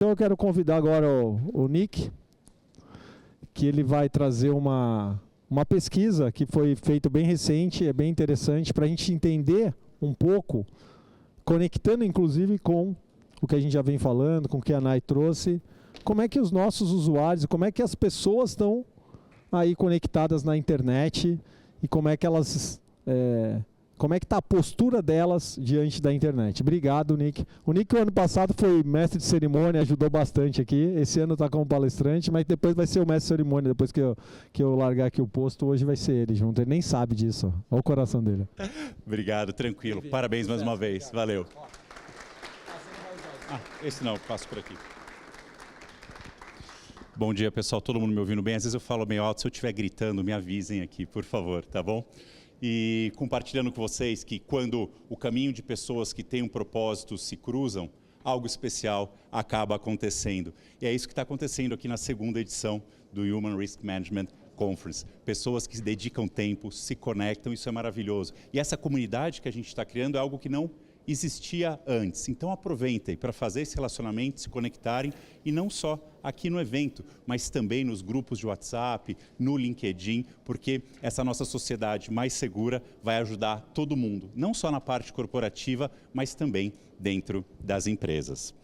Então eu quero convidar agora o Nick, que ele vai trazer uma pesquisa que foi feita bem recente, é bem interessante, para a gente entender um pouco, conectando inclusive com o que a gente já vem falando, com o que a Nai trouxe, como é que os nossos usuários, como é que as pessoas estão aí conectadas na internet e como é que elas... como é que está a postura delas diante da internet. Obrigado, Nick. O Nick, o ano passado, foi mestre de cerimônia, ajudou bastante aqui. Esse ano está como palestrante, mas depois vai ser o mestre de cerimônia. Depois que eu largar aqui o posto, hoje vai ser ele junto. Ele nem sabe disso. Olha o coração dele. Obrigado, tranquilo. Parabéns mais uma vez. Valeu. Esse não, passo por aqui. Bom dia, pessoal. Todo mundo me ouvindo bem? Às vezes eu falo meio alto. Se eu estiver gritando, me avisem aqui, por favor, tá bom? E compartilhando com vocês que quando o caminho de pessoas que têm um propósito se cruzam, algo especial acaba acontecendo. E é isso que está acontecendo aqui na segunda edição do Human Risk Management Conference. Pessoas que se dedicam tempo, se conectam, isso é maravilhoso. E essa comunidade que a gente está criando é algo que não existia antes. Então aproveitem para fazer esse relacionamento, se conectarem, e não só aqui no evento, mas também nos grupos de WhatsApp, no LinkedIn, porque essa nossa sociedade mais segura vai ajudar todo mundo, não só na parte corporativa, mas também dentro das empresas.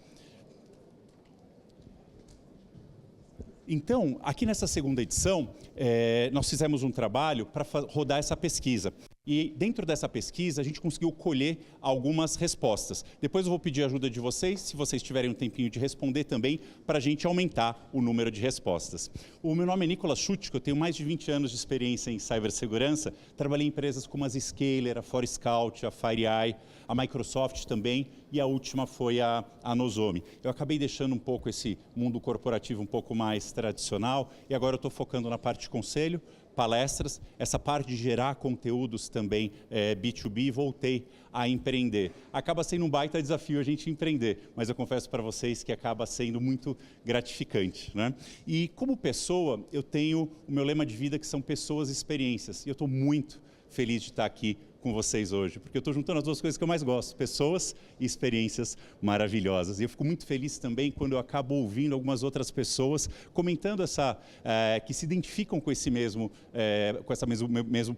Então, aqui nessa segunda edição, nós fizemos um trabalho para rodar essa pesquisa. E dentro dessa pesquisa, a gente conseguiu colher algumas respostas. Depois eu vou pedir a ajuda de vocês, se vocês tiverem um tempinho de responder também, para a gente aumentar o número de respostas. O meu nome é Nicolas Schuttke, eu tenho mais de 20 anos de experiência em cibersegurança. Trabalhei em empresas como as Scaler, a ForeScout, a FireEye, a Microsoft também, e a última foi a Nozomi. Eu acabei deixando um pouco esse mundo corporativo um pouco mais tradicional, e agora eu estou focando na parte de conselho, palestras, essa parte de gerar conteúdos também B2B, voltei a empreender. Acaba sendo um baita desafio a gente empreender, mas eu confesso para vocês que acaba sendo muito gratificante, né? E como pessoa, eu tenho o meu lema de vida que são pessoas e experiências, e eu estou muito feliz de estar aqui com vocês hoje, porque eu estou juntando as duas coisas que eu mais gosto, pessoas e experiências maravilhosas. E eu fico muito feliz também quando eu acabo ouvindo algumas outras pessoas comentando que se identificam com esse mesmo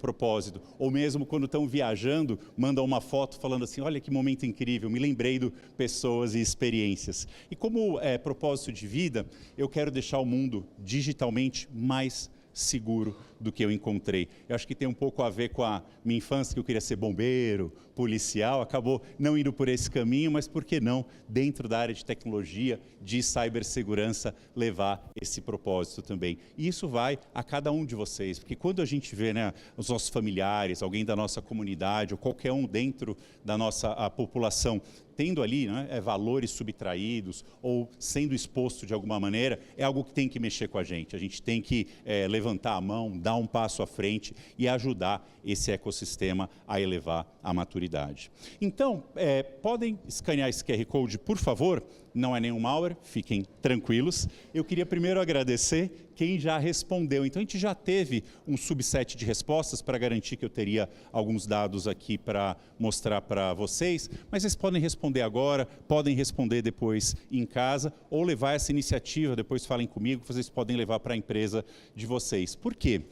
propósito, ou mesmo quando estão viajando, mandam uma foto falando assim, olha que momento incrível, me lembrei do pessoas e experiências. E como propósito de vida, eu quero deixar o mundo digitalmente mais seguro do que eu encontrei. Eu acho que tem um pouco a ver com a minha infância, que eu queria ser bombeiro, policial, acabou não indo por esse caminho, mas por que não, dentro da área de tecnologia, de cibersegurança, levar esse propósito também. E isso vai a cada um de vocês, porque quando a gente vê, né, os nossos familiares, alguém da nossa comunidade, ou qualquer um dentro da nossa população, tendo ali, né, valores subtraídos ou sendo exposto de alguma maneira, é algo que tem que mexer com a gente tem que levantar a mão, dar um passo à frente e ajudar esse ecossistema a elevar a maturidade. Então, podem escanear esse QR Code, por favor, não é nenhum malware, fiquem tranquilos. Eu queria primeiro agradecer quem já respondeu. Então, a gente já teve um subset de respostas para garantir que eu teria alguns dados aqui para mostrar para vocês, mas vocês podem responder agora, podem responder depois em casa, ou levar essa iniciativa, depois falem comigo, vocês podem levar para a empresa de vocês. Por quê?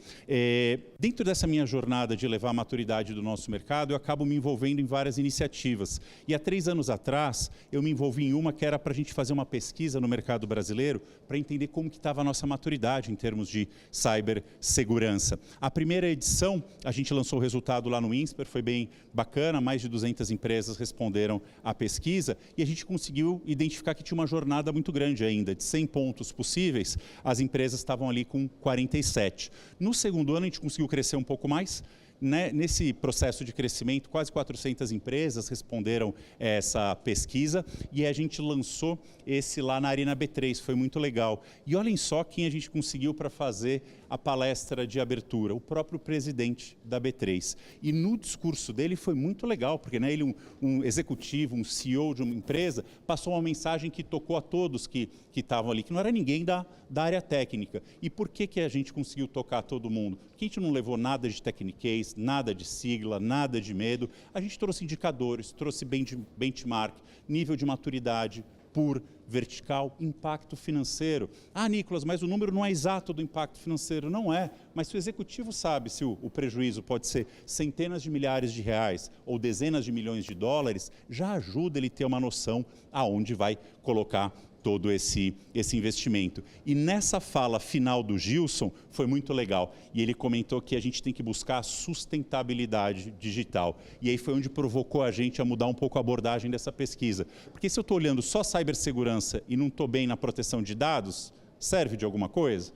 Dentro dessa minha jornada de levar a maturidade do nosso mercado, eu acabo me envolvendo em várias iniciativas. E há 3 anos atrás, eu me envolvi em uma que era para a gente fazer uma pesquisa no mercado brasileiro para entender como que estava a nossa maturidade em termos de cibersegurança. A primeira edição, a gente lançou o resultado lá no INSPER, foi bem bacana, mais de 200 empresas responderam à pesquisa e a gente conseguiu identificar que tinha uma jornada muito grande ainda, de 100 pontos possíveis, as empresas estavam ali com 47. No segundo ano a gente conseguiu crescer um pouco mais, né? Nesse processo de crescimento, quase 400 empresas responderam essa pesquisa e a gente lançou esse lá na Arena B3, foi muito legal. E olhem só quem a gente conseguiu para fazer a palestra de abertura, o próprio presidente da B3. E no discurso dele foi muito legal, porque né, ele, um executivo, um CEO de uma empresa, passou uma mensagem que tocou a todos que estavam ali, que não era ninguém da área técnica. E por que a gente conseguiu tocar todo mundo? Porque a gente não levou nada de techniquez, nada de sigla, nada de medo. A gente trouxe indicadores, trouxe benchmark, nível de maturidade, por vertical, impacto financeiro. Ah, Nicolas, mas o número não é exato do impacto financeiro. Não é, mas se o executivo sabe se o prejuízo pode ser centenas de milhares de reais ou dezenas de milhões de dólares, já ajuda ele a ter uma noção aonde vai colocar todo esse investimento. E nessa fala final do Gilson foi muito legal. E ele comentou que a gente tem que buscar a sustentabilidade digital. E aí foi onde provocou a gente a mudar um pouco a abordagem dessa pesquisa. Porque se eu estou olhando só cibersegurança e não estou bem na proteção de dados, serve de alguma coisa?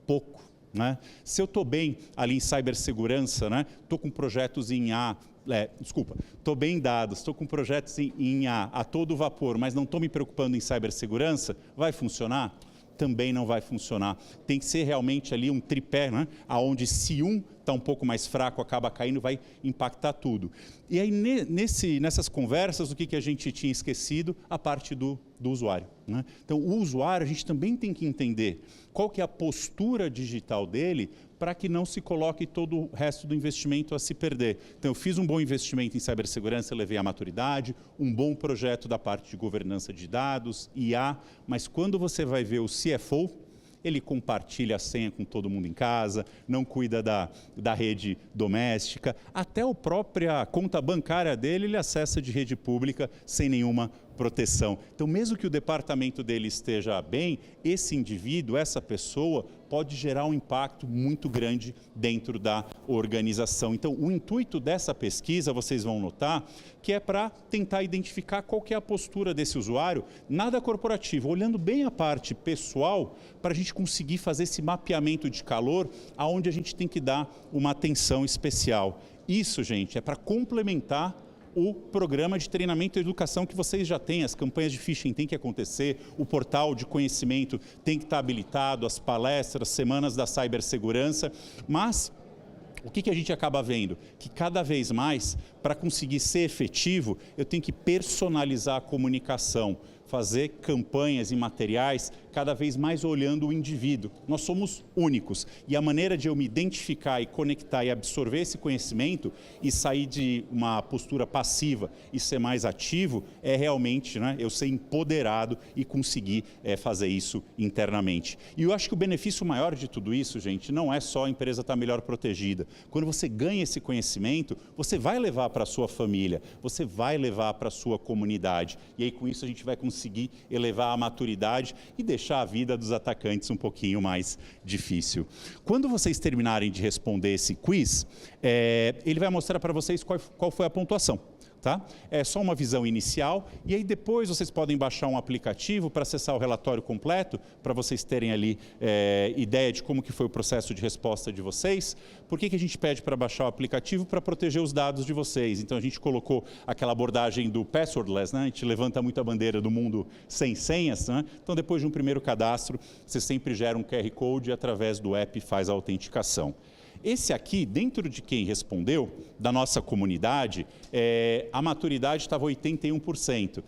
Pouco. Né? Se eu estou bem ali em cibersegurança, né? Estou com projetos em estou bem em dados, estou com projetos em a todo vapor, mas não estou me preocupando em cibersegurança, vai funcionar? Também não vai funcionar. Tem que ser realmente ali um tripé, né? Onde se um está um pouco mais fraco, acaba caindo, vai impactar tudo. E aí, nessas conversas, o que a gente tinha esquecido? A parte do usuário. Né? Então, o usuário, a gente também tem que entender qual que é a postura digital dele para que não se coloque todo o resto do investimento a se perder. Então, eu fiz um bom investimento em cibersegurança, levei à maturidade, um bom projeto da parte de governança de dados, IA, mas quando você vai ver o CFO, ele compartilha a senha com todo mundo em casa, não cuida da rede doméstica, até a própria conta bancária dele ele acessa de rede pública sem nenhuma proteção. Então, mesmo que o departamento dele esteja bem, esse indivíduo, essa pessoa, pode gerar um impacto muito grande dentro da organização. Então, o intuito dessa pesquisa, vocês vão notar, que é para tentar identificar qual que é a postura desse usuário, nada corporativo, olhando bem a parte pessoal, para a gente conseguir fazer esse mapeamento de calor, aonde a gente tem que dar uma atenção especial. Isso, gente, é para complementar o programa de treinamento e educação que vocês já têm, as campanhas de phishing têm que acontecer, o portal de conhecimento tem que estar habilitado, as palestras, semanas da cibersegurança, mas o que a gente acaba vendo? Que cada vez mais, para conseguir ser efetivo, eu tenho que personalizar a comunicação, fazer campanhas e materiais cada vez mais olhando o indivíduo. Nós somos únicos e a maneira de eu me identificar e conectar e absorver esse conhecimento e sair de uma postura passiva e ser mais ativo é realmente, né, eu ser empoderado e conseguir fazer isso internamente. E eu acho que o benefício maior de tudo isso, gente, não é só a empresa estar melhor protegida. Quando você ganha esse conhecimento, você vai levar para a sua família, você vai levar para a sua comunidade. E aí com isso a gente vai conseguir elevar a maturidade e deixar a vida dos atacantes um pouquinho mais difícil. Quando vocês terminarem de responder esse quiz, ele vai mostrar para vocês qual foi a pontuação. Tá? É só uma visão inicial e aí depois vocês podem baixar um aplicativo para acessar o relatório completo, para vocês terem ali ideia de como que foi o processo de resposta de vocês. Por que a gente pede para baixar o aplicativo? Para proteger os dados de vocês. Então a gente colocou aquela abordagem do passwordless, né? A gente levanta muito a bandeira do mundo sem senhas, né? Então depois de um primeiro cadastro, você sempre gera um QR Code e através do app faz a autenticação. Esse aqui, dentro de quem respondeu, da nossa comunidade, a maturidade estava 81%.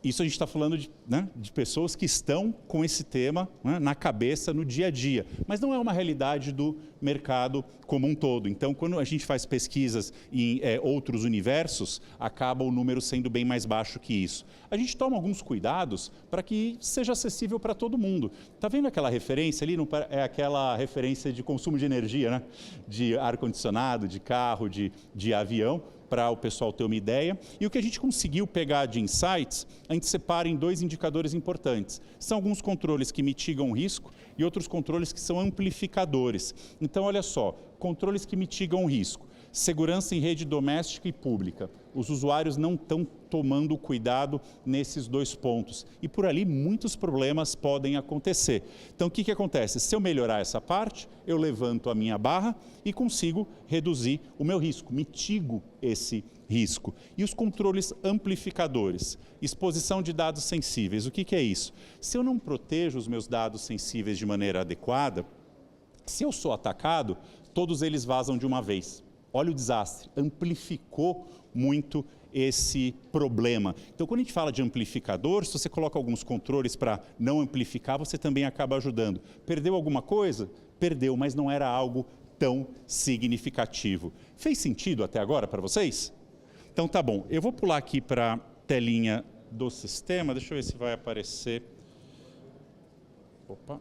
Isso a gente está falando de pessoas que estão com esse tema, né, na cabeça, no dia a dia. Mas não é uma realidade do mercado como um todo. Então, quando a gente faz pesquisas em outros universos, acaba o número sendo bem mais baixo que isso. A gente toma alguns cuidados para que seja acessível para todo mundo. Está vendo aquela referência ali? É aquela referência de consumo de energia, né? De ar-condicionado, de carro, de avião, para o pessoal ter uma ideia. E o que a gente conseguiu pegar de insights, a gente separa em dois indicadores importantes. São alguns controles que mitigam o risco e outros controles que são amplificadores. Então, olha só, controles que mitigam o risco. Segurança em rede doméstica e pública. Os usuários não estão tomando cuidado nesses dois pontos. E por ali muitos problemas podem acontecer. Então o que acontece? Se eu melhorar essa parte, eu levanto a minha barra e consigo reduzir o meu risco, mitigo esse risco. E os controles amplificadores, exposição de dados sensíveis. O que é isso? Se eu não protejo os meus dados sensíveis de maneira adequada, se eu sou atacado, todos eles vazam de uma vez. Olha o desastre, amplificou muito esse problema. Então, quando a gente fala de amplificador, se você coloca alguns controles para não amplificar, você também acaba ajudando. Perdeu alguma coisa? Perdeu, mas não era algo tão significativo. Fez sentido até agora para vocês? Então, tá bom. Eu vou pular aqui para a telinha do sistema. Deixa eu ver se vai aparecer. Opa.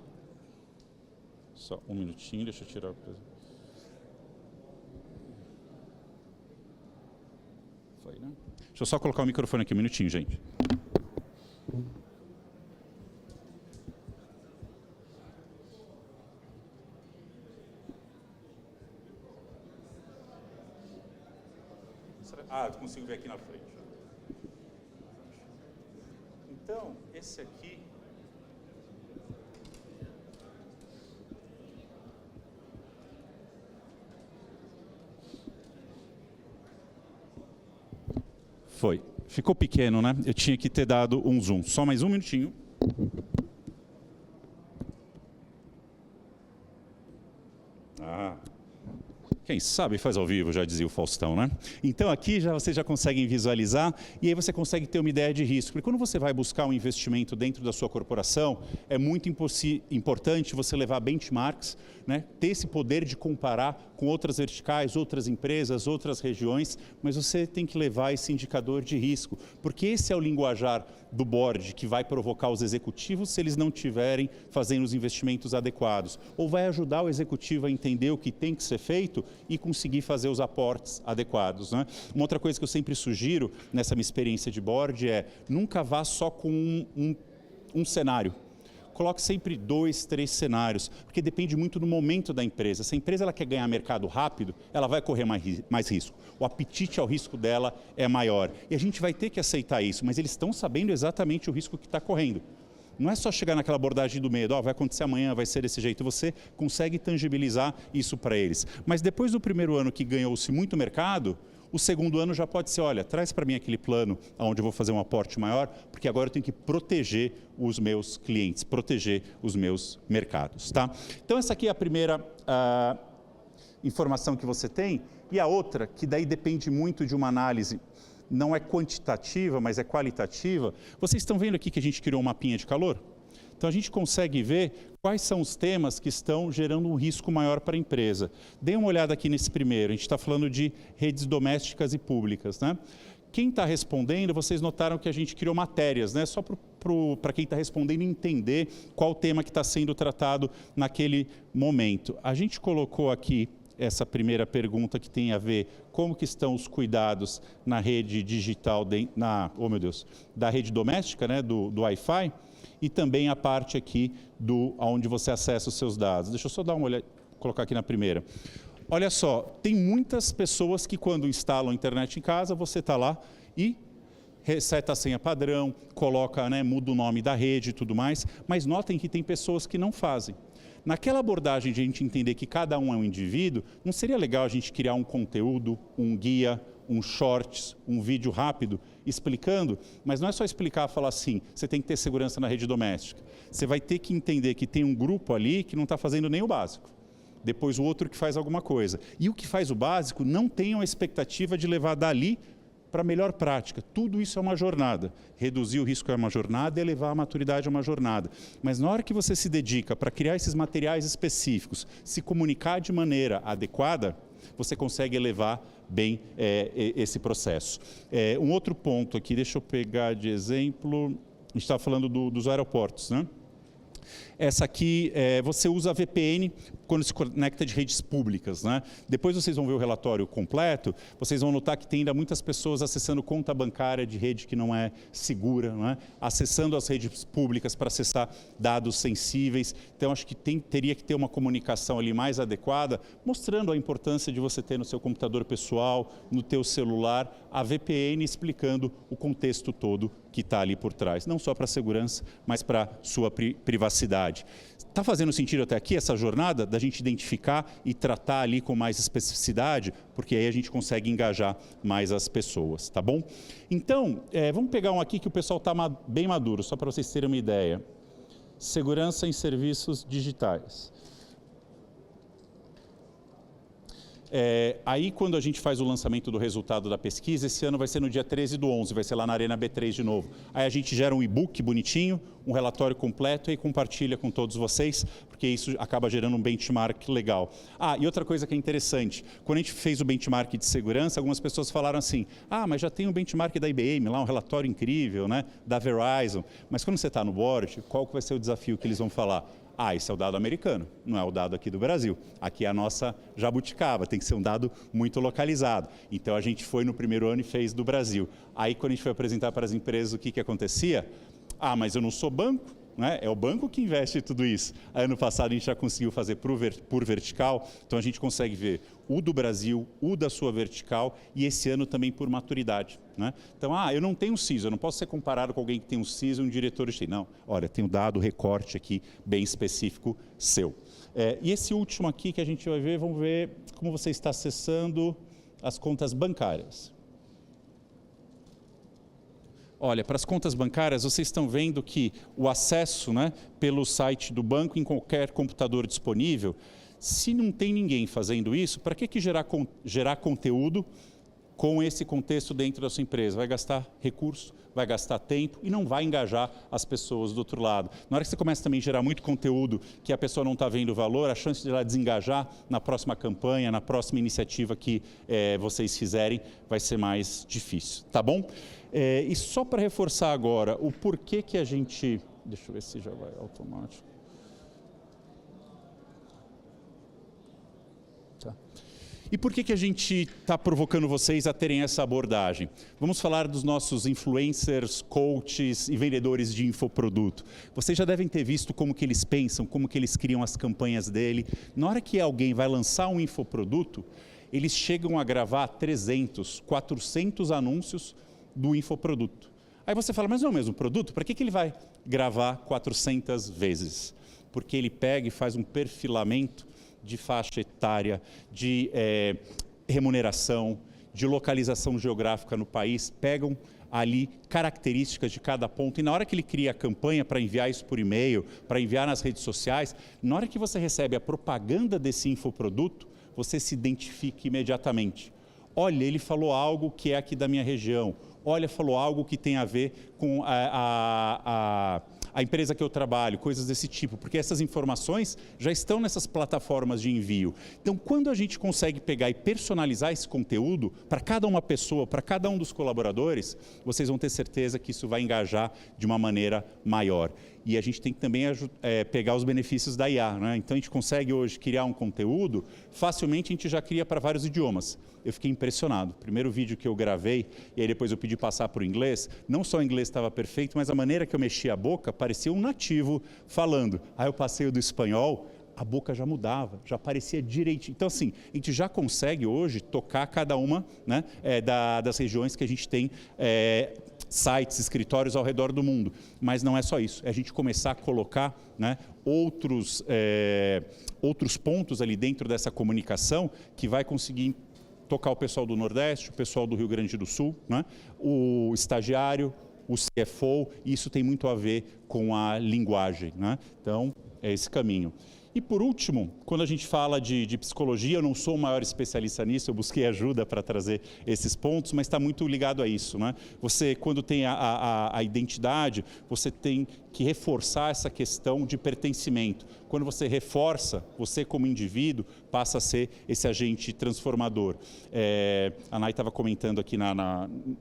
Só um minutinho, deixa eu tirar o... Foi, né? Deixa eu só colocar o microfone aqui um minutinho, gente. Ah, eu consigo ver aqui na frente. Então, esse aqui... Foi. Ficou pequeno, né? Eu tinha que ter dado um zoom. Só mais um minutinho. Quem sabe faz ao vivo, já dizia o Faustão, né? Então aqui vocês já conseguem visualizar e aí você consegue ter uma ideia de risco. Porque quando você vai buscar um investimento dentro da sua corporação, é muito importante você levar benchmarks, né? Ter esse poder de comparar com outras verticais, outras empresas, outras regiões, mas você tem que levar esse indicador de risco, porque esse é o linguajar do board que vai provocar os executivos se eles não estiverem fazendo os investimentos adequados, ou vai ajudar o executivo a entender o que tem que ser feito e conseguir fazer os aportes adequados, né? Uma outra coisa que eu sempre sugiro nessa minha experiência de board é nunca vá só com um cenário. Coloque sempre 2, 3 cenários, porque depende muito do momento da empresa. Se a empresa ela quer ganhar mercado rápido, ela vai correr mais risco. O apetite ao risco dela é maior. E a gente vai ter que aceitar isso, mas eles estão sabendo exatamente o risco que está correndo. Não é só chegar naquela abordagem do medo, vai acontecer amanhã, vai ser desse jeito. Você consegue tangibilizar isso para eles. Mas depois do primeiro ano que ganhou-se muito mercado, o segundo ano já pode ser, olha, traz para mim aquele plano onde eu vou fazer um aporte maior, porque agora eu tenho que proteger os meus clientes, proteger os meus mercados, tá? Então essa aqui é a primeira informação que você tem, e a outra, que daí depende muito de uma análise, não é quantitativa, mas é qualitativa. Vocês estão vendo aqui que a gente criou um mapinha de calor? Então a gente consegue ver quais são os temas que estão gerando um risco maior para a empresa. Dê uma olhada aqui nesse primeiro, a gente está falando de redes domésticas e públicas, né? Quem está respondendo, vocês notaram que a gente criou matérias, né? Só para quem está respondendo entender qual o tema que está sendo tratado naquele momento. A gente colocou aqui essa primeira pergunta que tem a ver como que estão os cuidados na rede digital, da rede doméstica, né? do Wi-Fi, e também a parte aqui onde você acessa os seus dados. Deixa eu só dar uma olhada, colocar aqui na primeira. Olha só, tem muitas pessoas que quando instalam a internet em casa, você está lá e reseta a senha padrão, coloca, né, muda o nome da rede e tudo mais, mas notem que tem pessoas que não fazem. Naquela abordagem de a gente entender que cada um é um indivíduo, não seria legal a gente criar um conteúdo, um guia, um shorts, um vídeo rápido, explicando, mas não é só explicar, falar assim, você tem que ter segurança na rede doméstica. Você vai ter que entender que tem um grupo ali que não está fazendo nem o básico. Depois o outro que faz alguma coisa. E o que faz o básico não tem a expectativa de levar dali para a melhor prática. Tudo isso é uma jornada. Reduzir o risco é uma jornada e elevar a maturidade é uma jornada. Mas na hora que você se dedica para criar esses materiais específicos, se comunicar de maneira adequada, você consegue elevar bem esse processo. Um outro ponto aqui, deixa eu pegar de exemplo, a gente estava falando dos aeroportos, né? Essa aqui, você usa a VPN quando se conecta de redes públicas, né? Depois vocês vão ver o relatório completo, vocês vão notar que tem ainda muitas pessoas acessando conta bancária de rede que não é segura, né? Acessando as redes públicas para acessar dados sensíveis. Então, acho que teria que ter uma comunicação ali mais adequada, mostrando a importância de você ter no seu computador pessoal, no teu celular, a VPN explicando o contexto todo que está ali por trás. Não só para a segurança, mas para a sua privacidade. Está fazendo sentido até aqui essa jornada da gente identificar e tratar ali com mais especificidade, porque aí a gente consegue engajar mais as pessoas, tá bom? Então, vamos pegar um aqui que o pessoal está bem maduro, só para vocês terem uma ideia. Segurança em serviços digitais. Aí, quando a gente faz o lançamento do resultado da pesquisa, esse ano vai ser no dia 13/11, vai ser lá na Arena B3 de novo. Aí a gente gera um e-book bonitinho, um relatório completo e compartilha com todos vocês, porque isso acaba gerando um benchmark legal. E outra coisa que é interessante, quando a gente fez o benchmark de segurança, algumas pessoas falaram assim, mas já tem um benchmark da IBM lá, um relatório incrível, né, da Verizon, mas quando você está no board, qual que vai ser o desafio que eles vão falar? Esse é o dado americano, não é o dado aqui do Brasil. Aqui é a nossa jabuticaba, tem que ser um dado muito localizado. Então a gente foi no primeiro ano e fez do Brasil. Aí quando a gente foi apresentar para as empresas o que acontecia, mas eu não sou banco, né? É o banco que investe tudo isso. Ano passado a gente já conseguiu fazer por vertical, então a gente consegue ver o do Brasil, o da sua vertical e esse ano também por maturidade. Né? Então, eu não tenho um CISO, eu não posso ser comparado com alguém que tem um CISO e um diretor de TI. Não, olha, tem um dado, recorte aqui bem específico seu. E esse último aqui que a gente vai ver, vamos ver como você está acessando as contas bancárias. Olha, para as contas bancárias, vocês estão vendo que o acesso, né, pelo site do banco em qualquer computador disponível, se não tem ninguém fazendo isso, para que gerar conteúdo com esse contexto dentro da sua empresa? Vai gastar recurso, vai gastar tempo e não vai engajar as pessoas do outro lado. Na hora que você começa também a gerar muito conteúdo que a pessoa não está vendo o valor, a chance de ela desengajar na próxima campanha, na próxima iniciativa que vocês fizerem, vai ser mais difícil, tá bom? E só para reforçar agora o porquê que a gente... Deixa eu ver se já vai automático. Tá. E por que a gente está provocando vocês a terem essa abordagem? Vamos falar dos nossos influencers, coaches e vendedores de infoproduto. Vocês já devem ter visto como que eles pensam, como que eles criam as campanhas dele. Na hora que alguém vai lançar um infoproduto, eles chegam a gravar 300, 400 anúncios do infoproduto. Aí você fala, mas não é o mesmo produto? Para que ele vai gravar 400 vezes? Porque ele pega e faz um perfilamento de faixa etária, de remuneração, de localização geográfica no país, pegam ali características de cada ponto e na hora que ele cria a campanha para enviar isso por e-mail, para enviar nas redes sociais, na hora que você recebe a propaganda desse infoproduto, você se identifica imediatamente. Olha, ele falou algo que é aqui da minha região. Olha, falou algo que tem a ver com a empresa que eu trabalho, coisas desse tipo, porque essas informações já estão nessas plataformas de envio. Então, quando a gente consegue pegar e personalizar esse conteúdo para cada uma pessoa, para cada um dos colaboradores, vocês vão ter certeza que isso vai engajar de uma maneira maior. E a gente tem que também pegar os benefícios da IA. Né? Então, a gente consegue hoje criar um conteúdo, facilmente a gente já cria para vários idiomas. Eu fiquei impressionado. Primeiro vídeo que eu gravei, e aí depois eu pedi passar para o inglês, não só o inglês estava perfeito, mas a maneira que eu mexia a boca parecia um nativo falando. Aí eu passei o do espanhol, a boca já mudava, já parecia direitinho. Então, assim, a gente já consegue hoje tocar cada uma, né, das regiões que a gente tem sites, escritórios ao redor do mundo. Mas não é só isso, é a gente começar a colocar, né, outros pontos ali dentro dessa comunicação que vai conseguir tocar o pessoal do Nordeste, o pessoal do Rio Grande do Sul, né, o estagiário, o CFO, e isso tem muito a ver com a linguagem. Né? Então, é esse caminho. E por último, quando a gente fala de psicologia, eu não sou o maior especialista nisso, eu busquei ajuda para trazer esses pontos, mas está muito ligado a isso. Né? Você, quando tem a identidade, você tem que reforçar essa questão de pertencimento. Quando você reforça, você como indivíduo passa a ser esse agente transformador. A Nay estava comentando aqui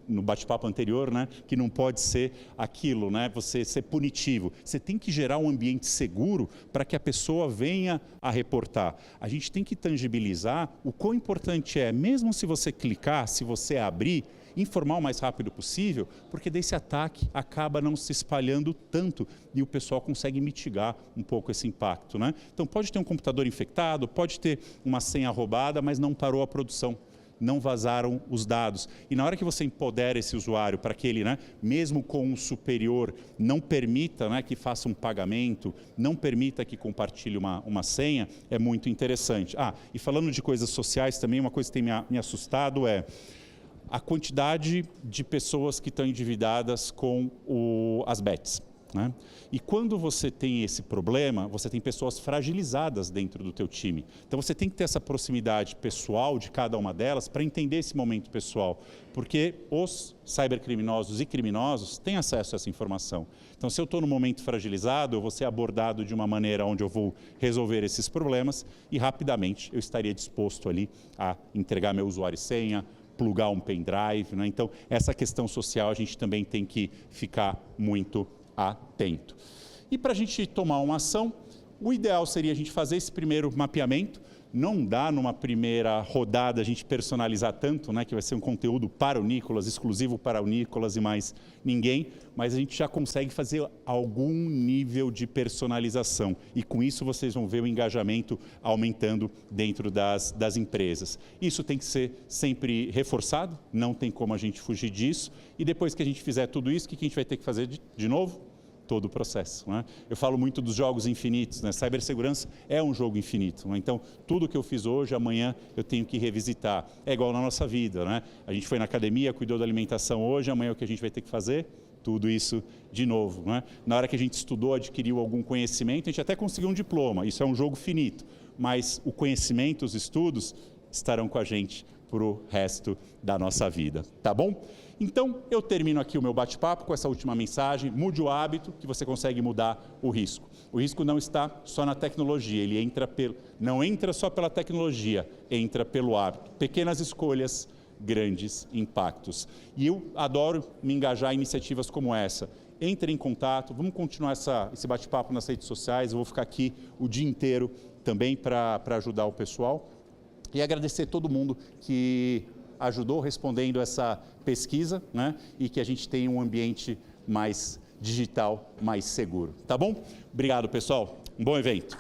no bate-papo anterior, né, que não pode ser aquilo, né, você ser punitivo. Você tem que gerar um ambiente seguro para que a pessoa venha a reportar. A gente tem que tangibilizar o quão importante é, mesmo se você clicar, se você abrir, informar o mais rápido possível, porque desse ataque acaba não se espalhando tanto e o pessoal consegue mitigar um pouco esse impacto. Né? Então pode ter um computador infectado, pode ter uma senha roubada, mas não parou a produção, não vazaram os dados. E na hora que você empodera esse usuário para que ele, né, mesmo com um superior, não permita, né, que faça um pagamento, não permita que compartilhe uma senha, é muito interessante. E falando de coisas sociais também, uma coisa que tem me assustado é a quantidade de pessoas que estão endividadas com as bets. né? E quando você tem esse problema, você tem pessoas fragilizadas dentro do teu time. Então você tem que ter essa proximidade pessoal de cada uma delas para entender esse momento pessoal, porque os cybercriminosos e criminosos têm acesso a essa informação. Então se eu estou num momento fragilizado, eu vou ser abordado de uma maneira onde eu vou resolver esses problemas e rapidamente eu estaria disposto ali a entregar meu usuário e senha, plugar um pendrive, né? Então essa questão social a gente também tem que ficar muito atento. E para a gente tomar uma ação, o ideal seria a gente fazer esse primeiro mapeamento. Não dá numa primeira rodada a gente personalizar tanto, né, que vai ser um conteúdo para o Nicolas, exclusivo para o Nicolas e mais ninguém, mas a gente já consegue fazer algum nível de personalização. E com isso vocês vão ver o engajamento aumentando dentro das empresas. Isso tem que ser sempre reforçado, não tem como a gente fugir disso. E depois que a gente fizer tudo isso, o que a gente vai ter que fazer de novo? Todo o processo, né? Eu falo muito dos jogos infinitos, né? Cibersegurança é um jogo infinito, né? Então tudo que eu fiz hoje, amanhã eu tenho que revisitar. É igual na nossa vida, né? A gente foi na academia, cuidou da alimentação hoje, amanhã o que a gente vai ter que fazer? Tudo isso de novo, né? Na hora que a gente estudou, adquiriu algum conhecimento, a gente até conseguiu um diploma, isso é um jogo finito, mas o conhecimento, os estudos estarão com a gente para o resto da nossa vida, tá bom? Então, eu termino aqui o meu bate-papo com essa última mensagem: mude o hábito que você consegue mudar o risco. O risco não está só na tecnologia, ele não entra só pela tecnologia, entra pelo hábito. Pequenas escolhas, grandes impactos. E eu adoro me engajar em iniciativas como essa. Entre em contato, vamos continuar esse bate-papo nas redes sociais, eu vou ficar aqui o dia inteiro também para ajudar o pessoal. E agradecer todo mundo que ajudou respondendo essa pesquisa, né? E que a gente tenha um ambiente mais digital, mais seguro. Tá bom? Obrigado, pessoal. Um bom evento.